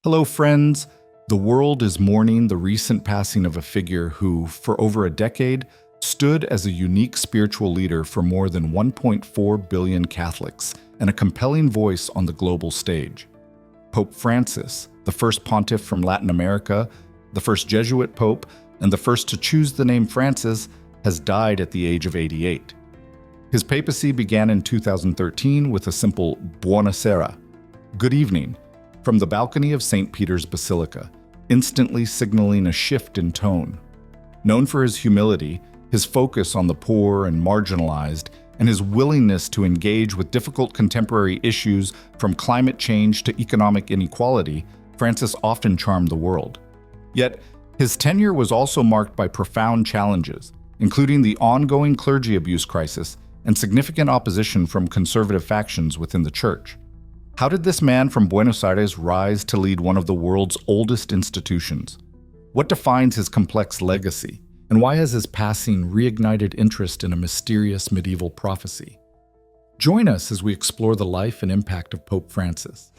Hello, friends. The world is mourning the recent passing of a figure who, for over a decade, stood as a unique spiritual leader for more than 1.4 billion Catholics and a compelling voice on the global stage. Pope Francis, the first pontiff from Latin America, the first Jesuit pope, and the first to choose the name Francis, has died at the age of 88. His papacy began in 2013 with a simple Buonasera, good evening, from the balcony of St. Peter's Basilica, instantly signaling a shift in tone. Known for his humility, his focus on the poor and marginalized, and his willingness to engage with difficult contemporary issues from climate change to economic inequality, Francis often charmed the world. Yet, his tenure was also marked by profound challenges, including the ongoing clergy abuse crisis and significant opposition from conservative factions within the Church. How did this man from Buenos Aires rise to lead one of the world's oldest institutions? What defines his complex legacy? And why has his passing reignited interest in a mysterious medieval prophecy? Join us as we explore the life and impact of Pope Francis.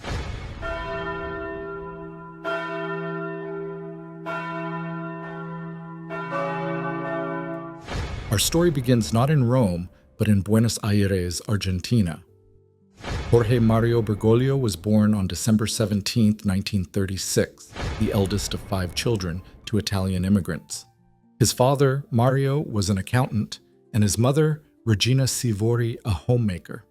Our story begins not in Rome, but in Buenos Aires, Argentina. Jorge Mario Bergoglio was born on December 17, 1936, the eldest of 5 children to Italian immigrants. His father, Mario, was an accountant, and his mother, Regina Sivori, a homemaker.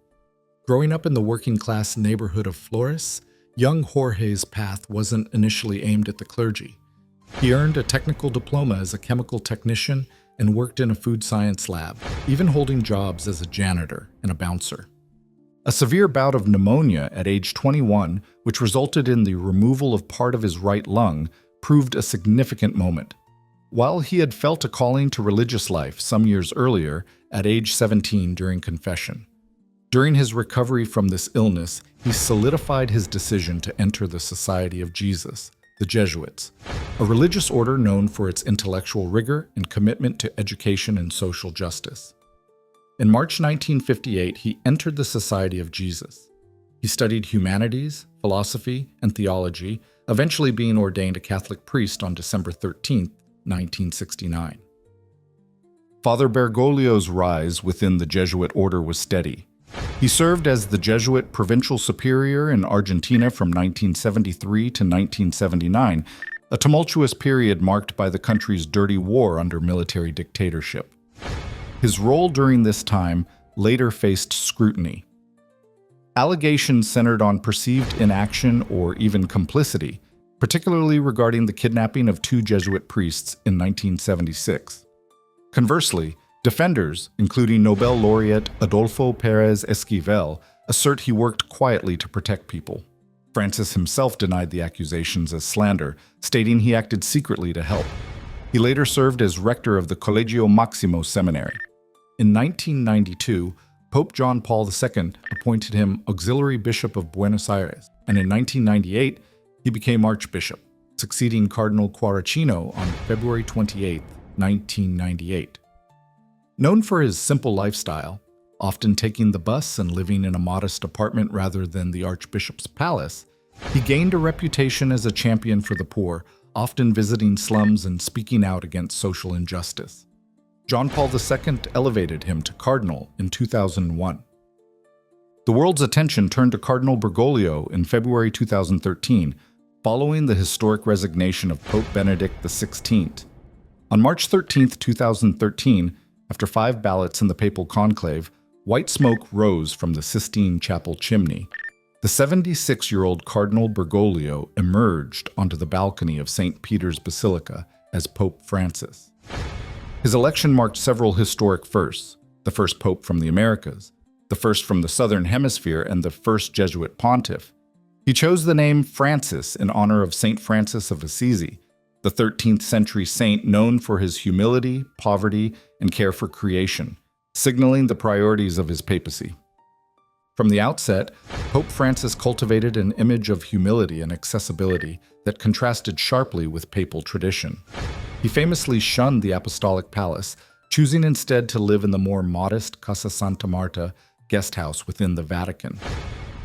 Growing up in the working-class neighborhood of Flores, young Jorge's path wasn't initially aimed at the clergy. He earned a technical diploma as a chemical technician and worked in a food science lab, even holding jobs as a janitor and a bouncer. A severe bout of pneumonia at age 21, which resulted in the removal of part of his right lung, proved a significant moment. While he had felt a calling to religious life some years earlier, at age 17 during confession. During his recovery from this illness, he solidified his decision to enter the Society of Jesus, the Jesuits, a religious order known for its intellectual rigor and commitment to education and social justice. In March 1958, he entered the Society of Jesus. He studied humanities, philosophy, and theology, eventually being ordained a Catholic priest on December 13, 1969. Father Bergoglio's rise within the Jesuit order was steady. He served as the Jesuit provincial superior in Argentina from 1973 to 1979, a tumultuous period marked by the country's dirty war under military dictatorship. His role during this time later faced scrutiny. Allegations centered on perceived inaction or even complicity, particularly regarding the kidnapping of 2 Jesuit priests in 1976. Conversely, defenders, including Nobel laureate Adolfo Pérez Esquivel, assert he worked quietly to protect people. Francis himself denied the accusations as slander, stating he acted secretly to help. He later served as rector of the Colegio Maximo Seminary. In 1992, Pope John Paul II appointed him Auxiliary Bishop of Buenos Aires, and in 1998, he became Archbishop, succeeding Cardinal Quaracino on February 28, 1998. Known for his simple lifestyle, often taking the bus and living in a modest apartment rather than the Archbishop's palace, he gained a reputation as a champion for the poor, often visiting slums and speaking out against social injustice. John Paul II elevated him to cardinal in 2001. The world's attention turned to Cardinal Bergoglio in February 2013, following the historic resignation of Pope Benedict XVI. On March 13, 2013, after 5 ballots in the papal conclave, white smoke rose from the Sistine Chapel chimney. The 76-year-old Cardinal Bergoglio emerged onto the balcony of St. Peter's Basilica as Pope Francis. His election marked several historic firsts: the first pope from the Americas, the first from the Southern Hemisphere, and the first Jesuit pontiff. He chose the name Francis in honor of St. Francis of Assisi, the 13th century saint known for his humility, poverty, and care for creation, signaling the priorities of his papacy. From the outset, Pope Francis cultivated an image of humility and accessibility that contrasted sharply with papal tradition. He famously shunned the apostolic palace, choosing instead to live in the more modest Casa Santa Marta guest house within the Vatican.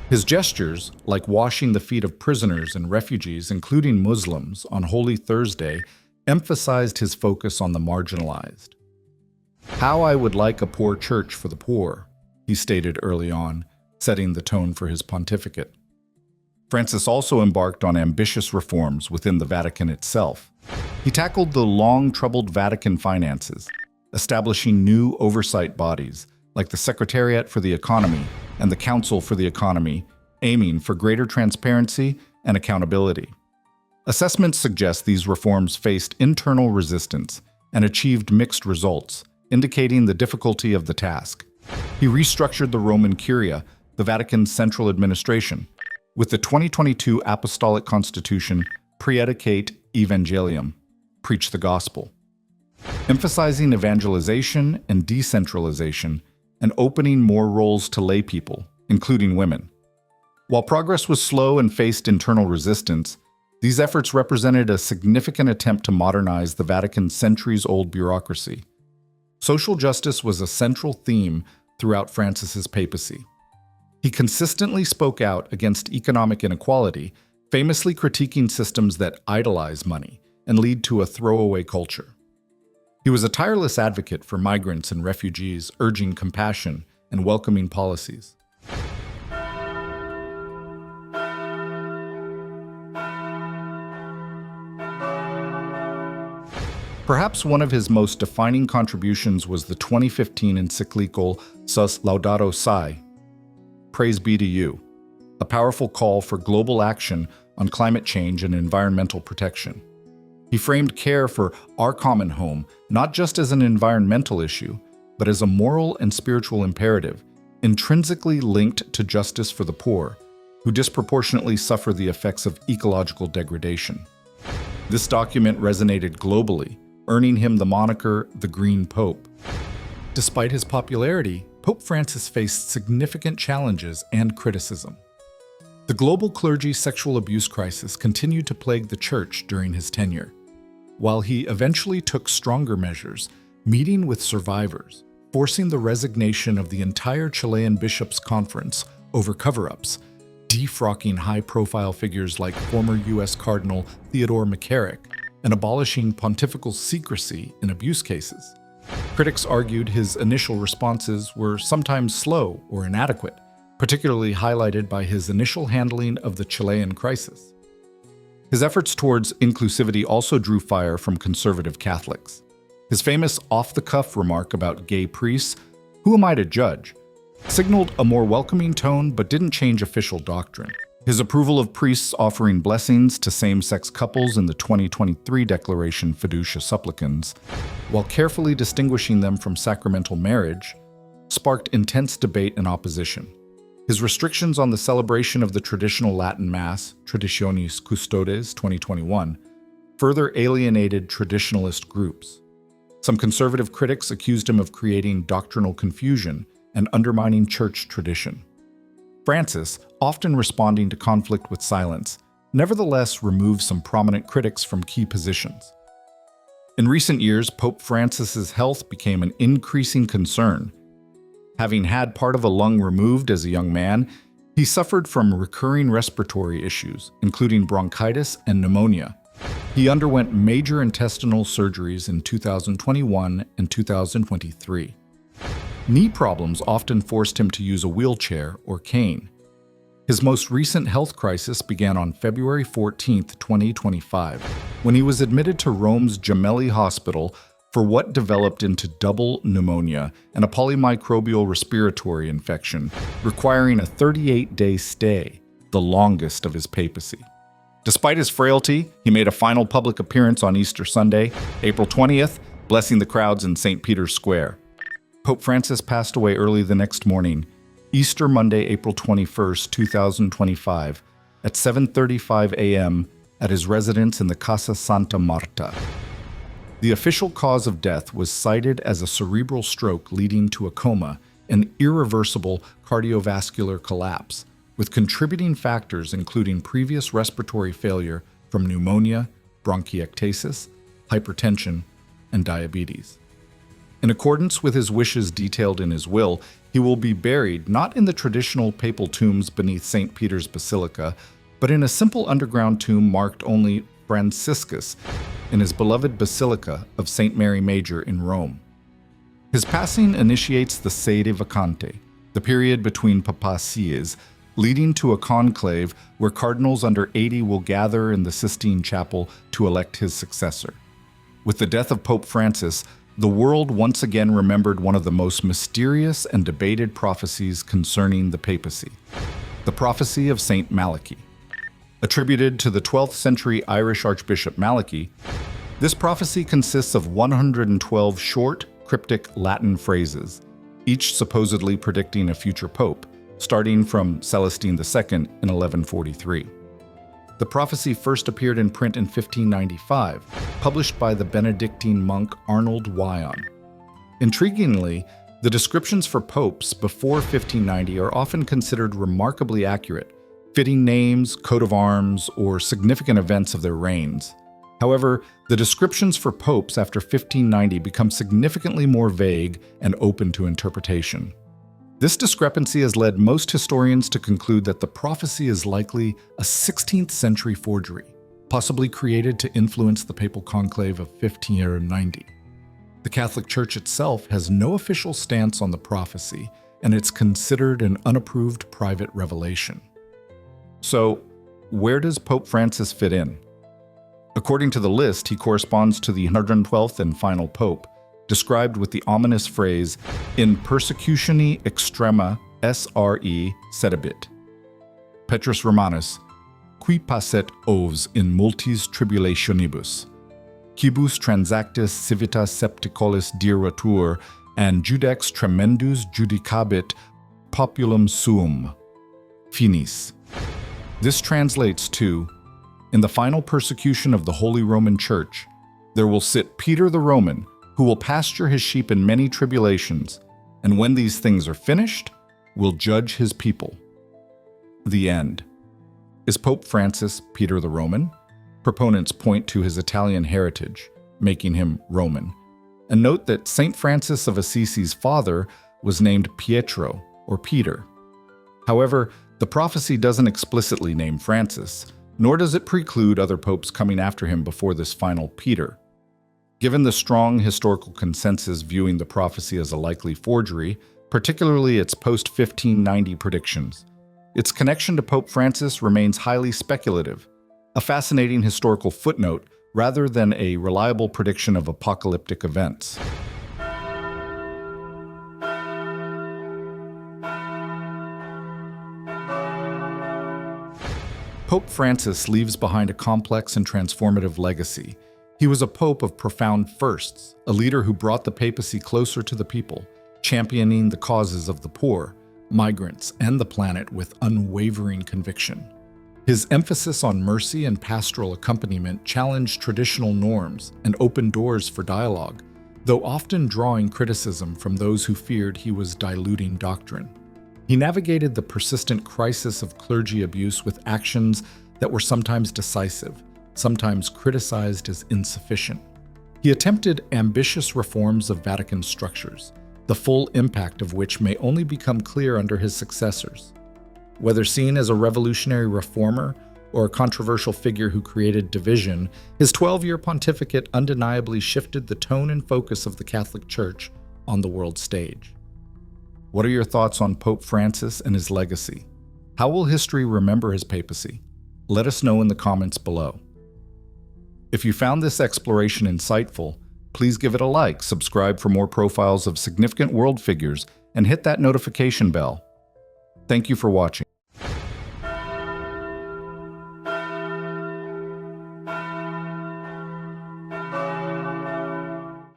His gestures, like washing the feet of prisoners and refugees, including Muslims, on Holy Thursday, emphasized his focus on the marginalized. "How I would like a poor church for the poor," he stated early on, setting the tone for his pontificate. Francis also embarked on ambitious reforms within the Vatican itself. He tackled the long-troubled Vatican finances, establishing new oversight bodies like the Secretariat for the Economy and the Council for the Economy, aiming for greater transparency and accountability. Assessments suggest these reforms faced internal resistance and achieved mixed results, indicating the difficulty of the task. He restructured the Roman Curia, the Vatican's central administration, with the 2022 Apostolic Constitution Predicate Evangelium, Preach the Gospel, emphasizing evangelization and decentralization and opening more roles to lay people, including women. While progress was slow and faced internal resistance, these efforts represented a significant attempt to modernize the Vatican's centuries-old bureaucracy. Social justice was a central theme throughout Francis's papacy. He consistently spoke out against economic inequality, famously critiquing systems that idolize money and lead to a throwaway culture. He was a tireless advocate for migrants and refugees, urging compassion and welcoming policies. Perhaps one of his most defining contributions was the 2015 encyclical Laudato Si, Praise Be to You, a powerful call for global action on climate change and environmental protection. He framed care for our common home not just as an environmental issue, but as a moral and spiritual imperative, intrinsically linked to justice for the poor, who disproportionately suffer the effects of ecological degradation. This document resonated globally, earning him the moniker the Green Pope. Despite his popularity, Pope Francis faced significant challenges and criticism. The global clergy sexual abuse crisis continued to plague the Church during his tenure. While he eventually took stronger measures, meeting with survivors, forcing the resignation of the entire Chilean Bishops' Conference over cover-ups, defrocking high-profile figures like former U.S. Cardinal Theodore McCarrick, and abolishing pontifical secrecy in abuse cases. Critics argued his initial responses were sometimes slow or inadequate, particularly highlighted by his initial handling of the Chilean crisis. His efforts towards inclusivity also drew fire from conservative Catholics. His famous off-the-cuff remark about gay priests, "Who am I to judge?" signaled a more welcoming tone but didn't change official doctrine. His approval of priests offering blessings to same-sex couples in the 2023 declaration Fiducia Supplicans, while carefully distinguishing them from sacramental marriage, sparked intense debate and opposition. His restrictions on the celebration of the traditional Latin Mass, Traditionis Custodes 2021, further alienated traditionalist groups. Some conservative critics accused him of creating doctrinal confusion and undermining church tradition. Francis, often responding to conflict with silence, nevertheless removed some prominent critics from key positions. In recent years, Pope Francis's health became an increasing concern. Having had part of a lung removed as a young man, he suffered from recurring respiratory issues, including bronchitis and pneumonia. He underwent major intestinal surgeries in 2021 and 2023. Knee problems often forced him to use a wheelchair or cane. His most recent health crisis began on February 14, 2025, when he was admitted to Rome's Gemelli Hospital for what developed into double pneumonia and a polymicrobial respiratory infection, requiring a 38-day stay, the longest of his papacy. Despite his frailty, he made a final public appearance on Easter Sunday, April 20th, blessing the crowds in St. Peter's Square. Pope Francis passed away early the next morning, Easter Monday, April 21st, 2025, at 7:35 a.m. at his residence in the Casa Santa Marta. The official cause of death was cited as a cerebral stroke leading to a coma and irreversible cardiovascular collapse, with contributing factors including previous respiratory failure from pneumonia, bronchiectasis, hypertension, and diabetes. In accordance with his wishes detailed in his will, he He will be buried not in the traditional papal tombs beneath St. Peter's Basilica, but in a simple underground tomb marked only Franciscus in his beloved Basilica of St. Mary Major in Rome. His passing initiates the sede vacante, the period between papacies, leading to a conclave where cardinals under 80 will gather in the Sistine Chapel to elect his successor. With the death of Pope Francis, the world once again remembered one of the most mysterious and debated prophecies concerning the papacy, the prophecy of Saint Malachy. Attributed to the 12th century Irish Archbishop Malachy, this prophecy consists of 112 short, cryptic Latin phrases, each supposedly predicting a future pope, starting from Celestine II in 1143. The prophecy first appeared in print in 1595, published by the Benedictine monk Arnold Wyon. Intriguingly, the descriptions for popes before 1590 are often considered remarkably accurate, fitting names, coat of arms, or significant events of their reigns. However, the descriptions for popes after 1590 become significantly more vague and open to interpretation. This discrepancy has led most historians to conclude that the prophecy is likely a 16th century forgery, possibly created to influence the papal conclave of 1590. The Catholic Church itself has no official stance on the prophecy, and it's considered an unapproved private revelation. So, where does Pope Francis fit in? According to the list, he corresponds to the 112th and final pope, described with the ominous phrase, in persecutione extrema SRE sedebit. Petrus Romanus, qui passet ovs in multis tribulationibus, quibus transactus civitas septicolis diratur, and judex tremendus judicabit populum suum. Finis. This translates to, in the final persecution of the Holy Roman Church, there will sit Peter the Roman, who will pasture his sheep in many tribulations, and when these things are finished, will judge his people. The end. Is Pope Francis Peter the Roman? Proponents point to his Italian heritage, making him Roman, and note that St. Francis of Assisi's father was named Pietro, or Peter. However, the prophecy doesn't explicitly name Francis, nor does it preclude other popes coming after him before this final Peter. Given the strong historical consensus viewing the prophecy as a likely forgery, particularly its post-1590 predictions, its connection to Pope Francis remains highly speculative, a fascinating historical footnote rather than a reliable prediction of apocalyptic events. Pope Francis leaves behind a complex and transformative legacy. He was a pope of profound firsts, a leader who brought the papacy closer to the people, championing the causes of the poor, migrants, and the planet with unwavering conviction. His emphasis on mercy and pastoral accompaniment challenged traditional norms and opened doors for dialogue, though often drawing criticism from those who feared he was diluting doctrine. He navigated the persistent crisis of clergy abuse with actions that were sometimes decisive, sometimes criticized as insufficient. He attempted ambitious reforms of Vatican structures, the full impact of which may only become clear under his successors. Whether seen as a revolutionary reformer or a controversial figure who created division, his 12-year pontificate undeniably shifted the tone and focus of the Catholic Church on the world stage. What are your thoughts on Pope Francis and his legacy? How will history remember his papacy? Let us know in the comments below. If you found this exploration insightful, please give it a like, subscribe for more profiles of significant world figures, and hit that notification bell. Thank you for watching.